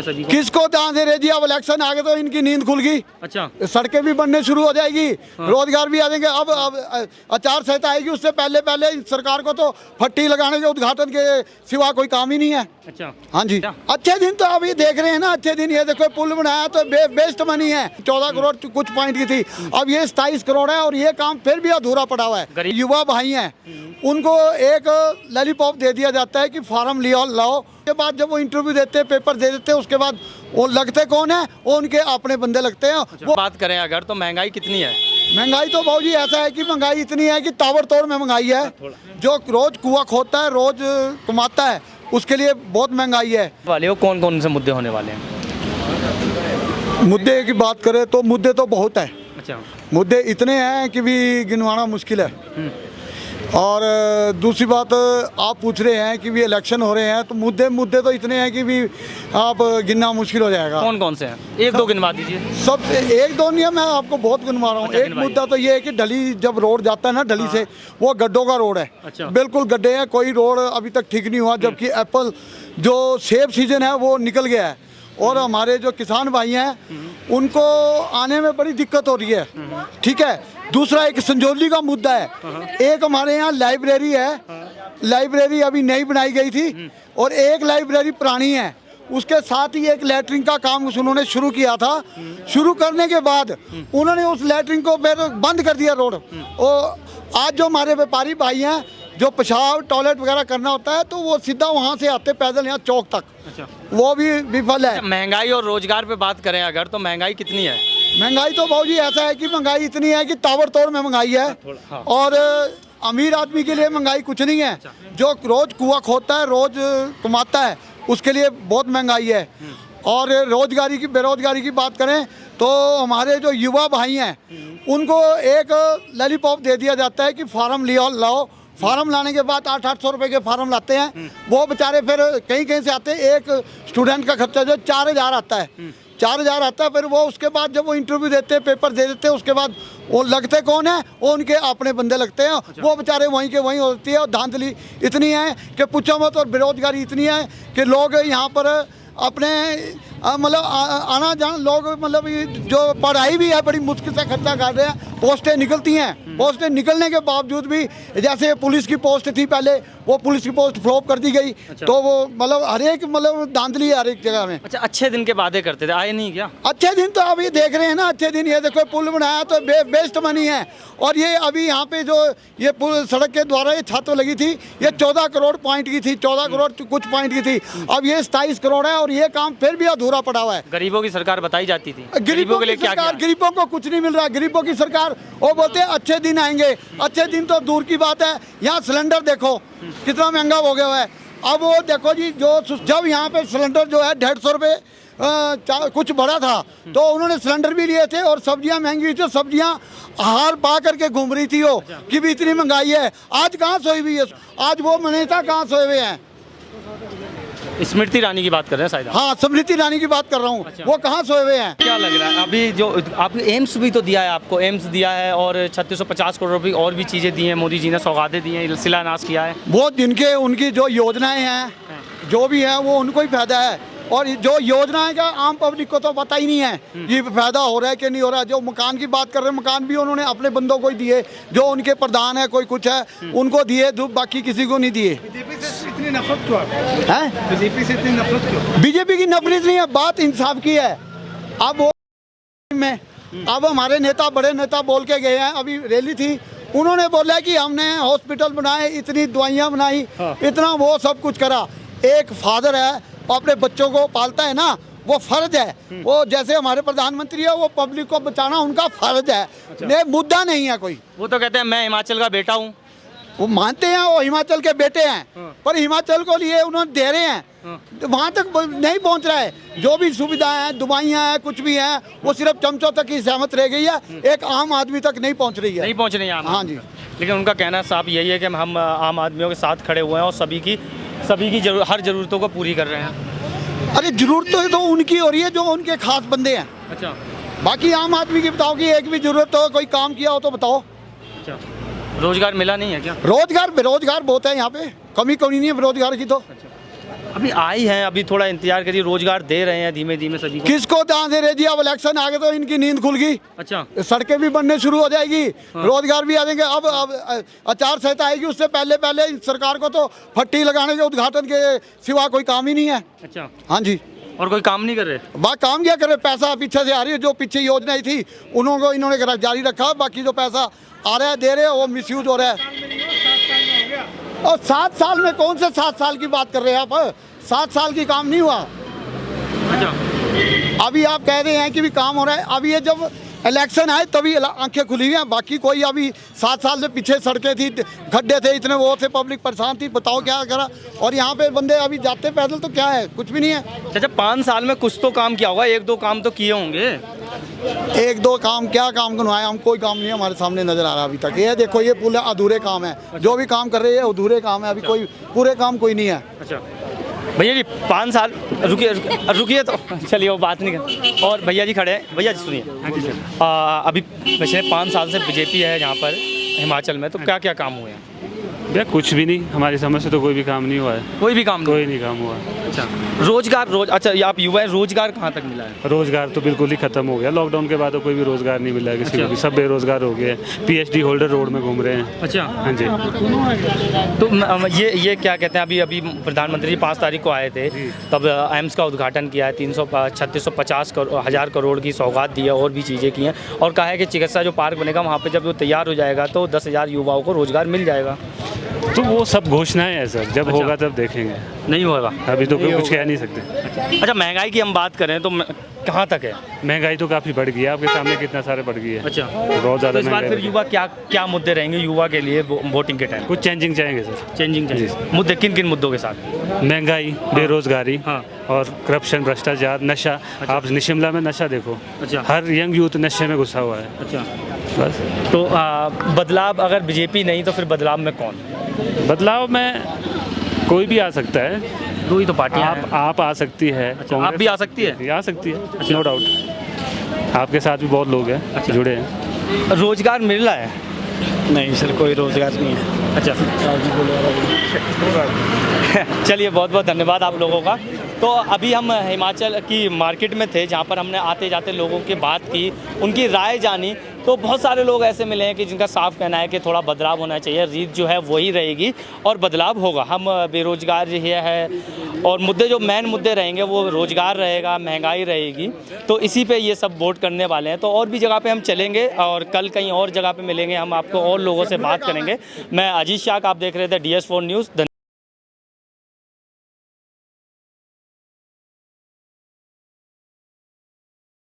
सभी को। किसको ध्यान दे रहे जी, अब इलेक्शन आ गए तो इनकी नींद खुल गई। अच्छा, सड़कें भी बनने शुरू हो जाएगी, रोजगार भी आ जाएंगे। अब आचार संहिता आएगी, उससे पहले पहले सरकार को तो फट्टी लगाने के उद्घाटन के सिवा कोई काम ही नहीं है। अच्छा, हाँ जी, अच्छे दिन तो अभी देख रहे हैं ना, अच्छे दिन। ये देखो पुल बनाया तो बेस्ट मनी है, 14 करोड़ कुछ पॉइंट की थी, अब ये 27 करोड़ है और ये काम फिर भी अधूरा पड़ा हुआ है। युवा भाई हैं, उनको एक लॉलीपॉप दे दिया जाता है कि फार्म लियो लाओ, के बाद जब वो इंटरव्यू देते, पेपर दे देते, उसके बाद वो लगते कौन है, वो उनके अपने बंदे लगते हैं। वो बात करें अगर तो महंगाई कितनी है? महंगाई तो भाऊ जी ऐसा है कि महंगाई इतनी है कि ताबड़तोड़ में महंगाई है। जो रोज कुआं खोदता है, रोज कमाता है, उसके लिए बहुत महंगाई है। वाले हो कौन कौन से मुद्दे होने वाले हैं? मुद्दे की बात करें तो मुद्दे तो बहुत है। अच्छा, मुद्दे इतने हैं कि भी गिनवाना मुश्किल है। और दूसरी बात, आप पूछ रहे हैं कि भी इलेक्शन हो रहे हैं तो मुद्दे तो इतने हैं कि भी आप गिनना मुश्किल हो जाएगा। कौन कौन से हैं? एक दो गिनवा दीजिए। सब एक दो नहीं है, मैं आपको बहुत गिनवा रहा हूँ। अच्छा, एक मुद्दा तो ये है कि ढली जब रोड जाता है ना, ढली से, वो गड्ढों का रोड है। अच्छा। बिल्कुल गड्ढे हैं, कोई रोड अभी तक ठीक नहीं हुआ। जबकि एप्पल जो सेब सीजन है वो निकल गया है और हमारे जो किसान भाई हैं उनको आने में बड़ी दिक्कत हो रही है। ठीक है। दूसरा एक संजौली का मुद्दा है। एक हमारे यहाँ लाइब्रेरी है, लाइब्रेरी अभी नई बनाई गई थी और एक लाइब्रेरी पुरानी है। उसके साथ ही एक लैटरिन का काम उन्होंने शुरू किया था। शुरू करने के बाद उन्होंने उस लैटरिन को फिर बंद कर दिया रोड। और आज जो हमारे व्यापारी भाई हैं, जो पेशाब टॉयलेट वगैरह करना होता है तो वो सीधा वहाँ से आते पैदल यहाँ चौक तक। अच्छा, वो भी विफल है। महंगाई और रोजगार पे बात करें अगर तो महंगाई कितनी है? महंगाई तो भाऊ जी ऐसा है कि महंगाई इतनी है कि ताबड़तोड़ में महंगाई है। और अमीर आदमी के लिए महंगाई कुछ नहीं है। जो रोज कुआं खोदता है, रोज कमाता है, उसके लिए बहुत महंगाई है। और रोजगारी की बेरोजगारी की बात करें तो हमारे जो युवा भाई हैं उनको एक लॉलीपॉप दे दिया जाता है कि फार्म लियो लाओ। फार्म लाने के बाद 800-800 रुपए के फार्म लाते हैं। वो बेचारे फिर कहीं कहीं से आते हैं। एक स्टूडेंट का खर्चा जो 4000 आता है, 4000 आता है। फिर वो उसके बाद जब वो इंटरव्यू देते हैं, पेपर दे देते हैं, उसके बाद वो लगते कौन है, वो उनके अपने बंदे लगते हैं। वो बेचारे वहीं के वहीं होती है। और धांधली इतनी है कि पूछो मत। और बेरोजगारी इतनी है कि लोग यहाँ पर अपने मतलब आना जाना, लोग मतलब जो पढ़ाई भी है बड़ी मुश्किल से खर्चा कर रहे हैं। पोस्टें निकलती हैं, पोस्टें निकलने के बावजूद भी, जैसे पुलिस की पोस्ट थी पहले, वो पुलिस की पोस्ट फ्लॉप कर दी गई। अच्छा। तो वो मतलब हर एक मतलब धांधली है हर एक जगह में। अच्छा, अच्छे दिन के वादे करते थे, आए नहीं क्या? अच्छे दिन तो अभी देख रहे हैं ना, अच्छे दिन। ये देखो पुल बनाया तो बेस्ट मनी है। और ये अभी यहाँ पे जो ये पुल सड़क के द्वारा ये छत लगी थी, ये 14 करोड़ पॉइंट की थी, 14 करोड़ कुछ पॉइंट की थी। अब ये 27 करोड़ है और ये काम फिर भी अधूरा पड़ा हुआ है। गरीबों की सरकार बताई जाती थी, गरीबों के लिए क्या किया? गरीबों को कुछ नहीं मिल रहा। गरीबों की सरकार वो बोलते हैं अच्छे दिन आएंगे। अच्छे दिन तो दूर की बात है। यहाँ सिलेंडर देखो कितना महंगा हो गया है। अब वो देखो जी, जो जब यहाँ पे सिलेंडर जो है 150 रुपये कुछ बड़ा था तो उन्होंने सिलेंडर भी लिए थे। और सब्जियां महंगी हुई थी, सब्जियां हार पा करके घूम रही थी वो कि भी इतनी महंगाई है। आज कहाँ सोई हुई है, आज वो नेता कहाँ सोए हुए हैं? स्मृति ईरानी की बात कर रहे हैं शायद? हाँ, स्मृति ईरानी की बात कर रहा हूँ। अच्छा। वो कहाँ सोए हुए हैं? क्या लग रहा है अभी जो आपने एम्स भी तो दिया है, आपको एम्स दिया है और 3650 करोड़ रुपये और भी चीज़ें दी हैं, मोदी जी ने सौगातें दी हैं, शिलान्यास किया है। वो जिनके उनकी जो योजनाएं हैं जो भी हैं वो उनको ही फायदा है। और जो योजनाएं का आम पब्लिक को तो पता ही नहीं है कि फायदा हो रहा है कि नहीं हो रहा है। जो मकान की बात कर रहे हैं, मकान भी उन्होंने अपने बंदों को ही दिए, जो उनके प्रधान है कोई कुछ है उनको दिए, बाकी किसी को नहीं दिए। बीजेपी से इतनी नफरत क्यों हैं? बीजेपी से इतनी नफरत क्यों? बीजेपी की नफरत नहीं है, बात इंसाफ की है। अब वो में अब हमारे नेता, बड़े नेता बोल के गए हैं। अभी रैली थी, उन्होंने बोला कि हमने हॉस्पिटल बनाए, इतनी दवाइयाँ बनाई, इतना वो सब कुछ करा। एक फादर है, अपने बच्चों को पालता है ना, वो फर्ज है। वो जैसे हमारे प्रधानमंत्री है, वो पब्लिक को बचाना उनका फर्ज है। अच्छा। मुद्दा नहीं है कोई। वो तो कहते हैं मैं हिमाचल का बेटा हूँ, वो मानते हैं वो हिमाचल के बेटे हैं। पर हिमाचल को लिए उन्होंने दे रहे हैं, वहाँ तक नहीं पहुँच रहा है। जो भी सुविधाएं हैं, दवाइयाँ हैं, कुछ भी हैं, वो सिर्फ चमचों तक ही सहमत रह गई है, एक आम आदमी तक नहीं पहुँच रही है। नहीं पहुँच रही है। हाँ जी। लेकिन उनका कहना साफ यही है कि हम आम आदमियों के साथ खड़े हुए हैं और सभी की हर ज़रूरतों को पूरी कर रहे हैं। अरे जरूरत तो उनकी हो रही है जो उनके खास बंदे हैं। अच्छा, बाकी आम आदमी की बताओ कि एक भी जरूरत हो, कोई काम किया हो तो बताओ। अच्छा, रोजगार मिला नहीं है क्या? रोजगार बेरोजगार बहुत है यहाँ पे, कमी नहीं है बेरोजगार की तो। अच्छा, अभी आई हैं, अभी थोड़ा इंतजार करिए, रोजगार दे रहे हैं धीमे धीमे सभी को। किसको ध्यान दे रहे जी? अब इलेक्शन आ गए तो इनकी नींद खुल गई, अच्छा, सड़कें भी बनने शुरू हो जाएगी, रोजगार भी आ जाएंगे। अब आचार संहिता आएगी, उससे पहले पहले सरकार को तो फट्टी लगाने के उद्घाटन के सिवा कोई काम ही नहीं है। अच्छा, हाँ जी, और कोई काम नहीं कर रहे? बात काम क्या करे, पैसा पीछे से आ रही है, जो पीछे योजनाएं थी उन्होंने इन्होंने जारी रखा, बाकी जो पैसा आ रहा है दे रहे हैं वो मिसयूज हो रहा है। और 7 साल में कौन से 7 साल की बात कर रहे हैं आप? 7 साल की काम नहीं हुआ। अच्छा, अभी आप कह रहे हैं कि भी काम हो रहा है, अभी ये जब इलेक्शन आए तभी आंखें खुली हुई हैं, बाकी कोई अभी 7 साल से पीछे सड़कें थी, गड्ढे थे, इतने वो थे, पब्लिक परेशान थी, बताओ क्या करा। और यहाँ पे बंदे अभी जाते पैदल तो क्या है, कुछ भी नहीं है। अच्छा, 5 साल में कुछ तो काम किया होगा, 1-2 काम तो किए होंगे। 1-2 काम क्या काम करवाए? हम कोई काम नहीं हमारे सामने नजर आ रहा अभी तक। ये देखो ये पूरे अधूरे काम है, जो भी काम कर रहे हैं अधूरे काम है, अभी कोई पूरे काम कोई नहीं है। अच्छा भैया जी, 5 साल रुकिए तो चलिए वो बात नहीं कर। और भैया जी खड़े हैं, भैया जी सुनिए। हाँ जी सर। अभी पिछले 5 साल से बीजेपी है यहाँ पर हिमाचल में, तो क्या क्या काम हुए हैं? भैया कुछ भी नहीं, हमारी समझ से तो कोई भी काम नहीं हुआ है। कोई भी काम नहीं? कोई नहीं काम हुआ। अच्छा, अच्छा ये आप युवा हैं, रोजगार कहाँ तक मिला है? रोजगार तो बिल्कुल ही खत्म हो गया, लॉकडाउन के बाद तो कोई भी रोजगार नहीं मिला है किसी को भी, सब बेरोजगार हो गए। PhD होल्डर रोड में घूम रहे हैं। अच्छा, हाँ जी। तो ये क्या कहते हैं, अभी प्रधानमंत्री जी 5 तारीख को आए थे, तब एम्स का उद्घाटन किया है, 3650 हज़ार करोड़ की सौगात दी है, और भी चीज़ें की हैं, और कहा है कि चिकित्सा जो पार्क बनेगा वहाँ पे जब वो तैयार हो जाएगा तो 10,000 युवाओं को रोजगार मिल जाएगा। तो वो सब घोषणाएं हैं सर, जब होगा तब देखेंगे, नहीं होगा अभी तो कुछ कह नहीं सकते। अच्छा, महंगाई की हम बात करें तो कहाँ तक है? महंगाई तो काफ़ी बढ़ गई है, आपके सामने कितना सारे बढ़ गई है। अच्छा, बहुत ज़्यादा तो इस बार फिर महंगाई। युवा क्या मुद्दे रहेंगे युवा के लिए वोटिंग के टाइम? कुछ चेंजिंग चाहेंगे सर। चेंजिंग चाहिए। मुद्दे किन मुद्दों के साथ? महंगाई, बेरोजगारी, हाँ। और करप्शन, भ्रष्टाचार, नशा। आप शिमला में नशा देखो, अच्छा, हर यंग यूथ नशे में घुसा हुआ है। अच्छा, बस तो बदलाव अगर बीजेपी नहीं तो फिर बदलाव में कौन? बदलाव में कोई भी आ सकता है, 2 ही तो पार्टियां हैं। आप आ सकती है। अच्छा, आप भी आ सकती है? आ सकती है, नो डाउट। आपके साथ भी बहुत लोग हैं जुड़े हैं। रोजगार मिल रहा है? नहीं सर, कोई रोजगार नहीं है। अच्छा, चलिए बहुत बहुत धन्यवाद आप लोगों का। तो अभी हम हिमाचल की मार्केट में थे, जहाँ पर हमने आते जाते लोगों की बात की, उनकी राय जानी, तो बहुत सारे लोग ऐसे मिले हैं कि जिनका साफ कहना है कि थोड़ा बदलाव होना चाहिए, रीत जो है वही रहेगी और बदलाव होगा। हम बेरोजगार जो है, और मुद्दे जो मेन मुद्दे रहेंगे वो रोजगार रहेगा, महंगाई रहेगी, तो इसी पे ये सब वोट करने वाले हैं। तो और भी जगह पे हम चलेंगे और कल कहीं और जगह पे मिलेंगे, हम आपको और लोगों से बात करेंगे। मैं अजीत शाह, आप देख रहे थे DS4 न्यूज़।